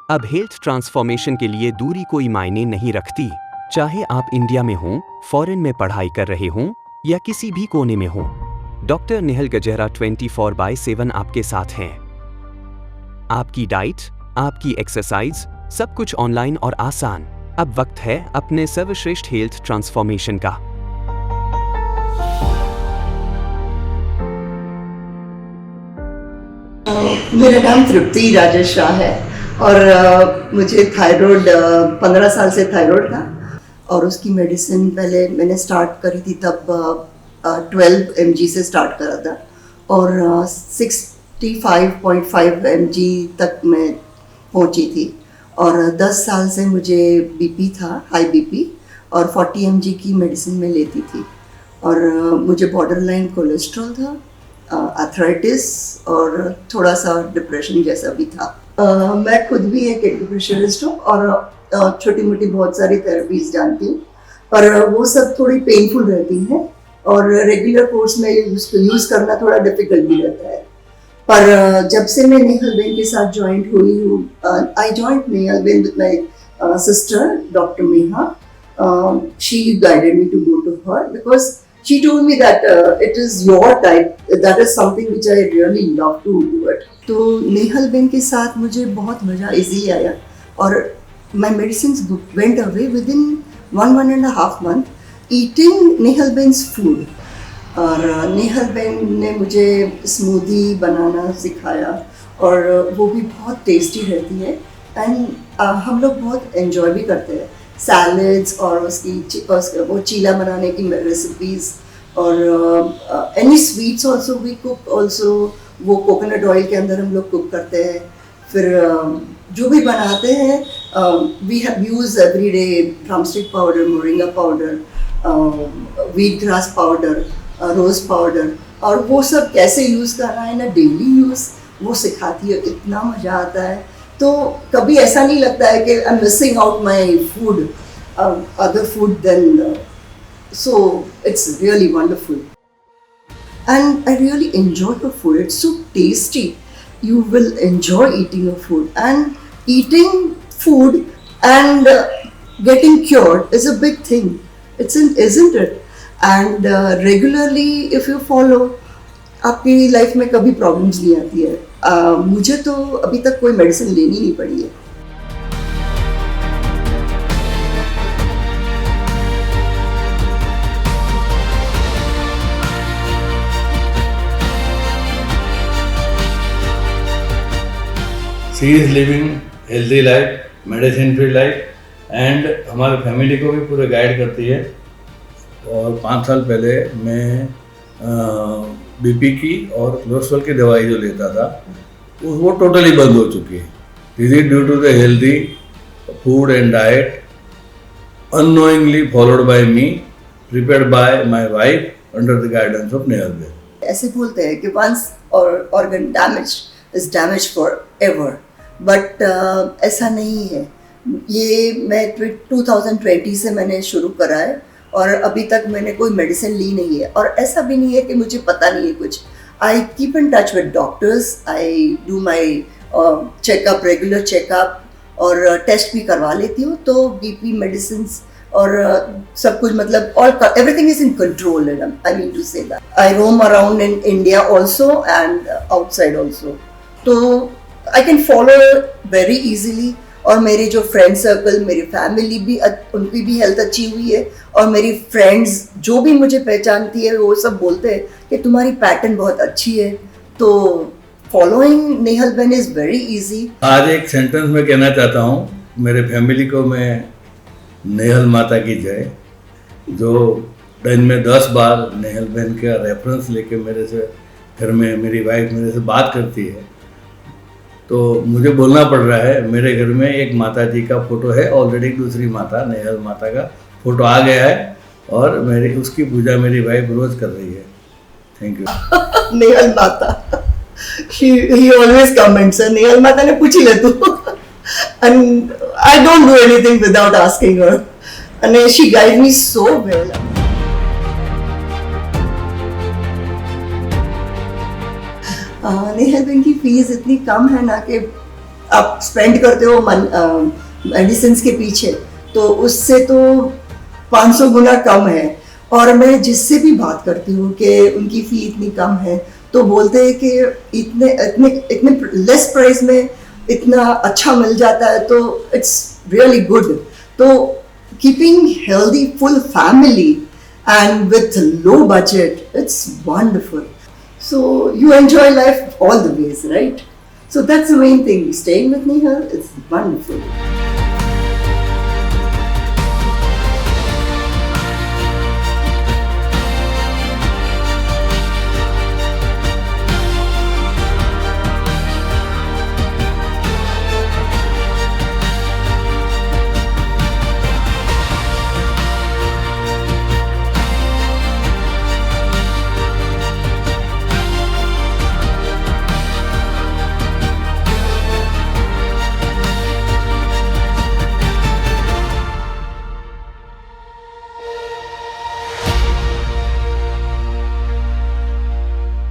अब health transformation के लिए दूरी कोई मायने नहीं रखती। चाहे आप इंडिया में हों, फॉरेन में पढ़ाई कर रहे हों या किसी भी कोने में हों, डॉक्टर नेहल गजेरा 24/7 आपके साथ हैं। आपकी डाइट, आपकी एक्सरसाइज, सब कुछ ऑनलाइन और आसान। अब वक्त है अपने सर्वश्रेष्ठ हेल्थ ट्रांसफॉर्मेशन का। मेरा नाम तृप्ति राजेश शाह है और मुझे थायराइड 15 साल से थायराइड था और उसकी मेडिसिन पहले मैंने स्टार्ट करी थी तब 12 mg से स्टार्ट करा था और 65.5 mg तक मैं पहुंची थी और 10 साल से मुझे बीपी था, हाई बीपी, और 40 mg की मेडिसिन मैं लेती थी और मुझे बॉर्डरलाइन कोलेस्ट्रॉल था, आर्थराइटिस और थोड़ा सा डिप्रेशन जैसा भी था। मैं खुद भी एक एक्यूप्रेशरिस्ट हूँ और छोटी मोटी बहुत सारी थेरेपीज जानती हूँ, पर वो सब थोड़ी पेनफुल रहती हैं और रेगुलर कोर्स में यूज़ करना थोड़ा डिफिकल्ट भी रहता है। पर जब से मैं नेहल बेन के साथ ज्वाइंट हुई हूँ, I joint Nehal ben with my sister doctor Meha. She guided me to go to her because she told me that it is your type, that is something which I really love to do it. तो Nehal Ben के साथ मुझे बहुत मज़ा easily आया और my medicines went away within 1.5 month eating Nehal बेन्स food. और नेहल बेन ने मुझे स्मूदी बनाना सिखाया और वो भी बहुत टेस्टी रहती है एंड हम लोग बहुत एंजॉय भी करते हैं सैलड्स और उसकी वो चीला बनाने की रेसिपीज़ और any sweets also we cook also. वो कोकोनट ऑयल के अंदर हम लोग कुक करते हैं. फिर जो भी बनाते हैं we have use every day drumstick powder, moringa powder, wheat grass powder, rose powder, और वो सब कैसे यूज़ करना है ना डेली यूज़ वो सिखाती है. इतना मज़ा आता है. तो कभी ऐसा नहीं लगता है कि I am missing out my food, other food then. So it's really wonderful and I really enjoy her food. It's so tasty. You will enjoy eating her food, and eating food and getting cured is a big thing. Isn't it? And regularly if you follow, आपकी life में कभी problems नहीं आती है. मुझे तो अभी तक कोई मेडिसिन लेनी नहीं पड़ी है. She is living healthy life, medicine free life and हमारे फैमिली को भी पूरे गाइड करती है. और 5 साल पहले मैं बीपी की और कोलेस्ट्रॉल की दवाई जो लेता था वो टोटली बंद हो चुकी है. This is due to the healthy food and diet unknowingly followed by me, prepared by my wife under the guidance of Nehal ben. ऐसे बोलते हैं कि once organ damage is damage forever, but ऐसा नहीं है. ये मैं 2020 से मैंने शुरू करा है और अभी तक मैंने कोई मेडिसिन ली नहीं है. और ऐसा भी नहीं है कि मुझे पता नहीं है कुछ. I keep in touch with doctors, I do my checkup, regular checkup, और टेस्ट भी करवा लेती हूँ. तो बीपी मेडिसिन और सब कुछ, मतलब और everything is in control. I mean to say that I roam around in India also and outside also. तो I can follow very easily. और मेरी जो फ्रेंड सर्कल, मेरी फैमिली भी, उनकी भी हेल्थ अच्छी हुई है. और मेरी फ्रेंड्स जो भी मुझे पहचानती है वो सब बोलते हैं कि तुम्हारी पैटर्न बहुत अच्छी है. तो following Nehal Ben is very easy. आज एक सेंटेंस में कहना चाहता हूँ मेरे फैमिली को. मैं नेहल माता की जय, जो दिन में 10 बार नेहल बेन का रेफरेंस लेके मेरे से घर में मेरी वाइफ मेरे से बात करती है. तो मुझे बोलना पड़ रहा है, मेरे घर में एक माता जी का फोटो है ऑलरेडी, दूसरी माता नेहल माता का फोटो आ गया है और मेरी उसकी पूजा मेरी वाइफ रोज कर रही है. Thank you. नेहल माता, he always comments, नेहल माता ने पूछ ही ले तू. And I don't do anything without asking her, and she guides me so well. Nehal Ben की फीस इतनी कम है ना कि आप स्पेंड करते हो मेडिसिन के पीछे, तो उससे तो 500 गुना कम है। और मैं जिससे भी बात करती हूँ कि उनकी फ़ी इतनी कम है, तो बोलते हैं कि इतने इतने इतने लेस प्राइस में इतना अच्छा मिल जाता है, तो इट्स रियली गुड। तो keeping healthy full family and with low budget, it's wonderful. So you enjoy life all the ways, right? So that's the main thing. Staying with me here, it's wonderful.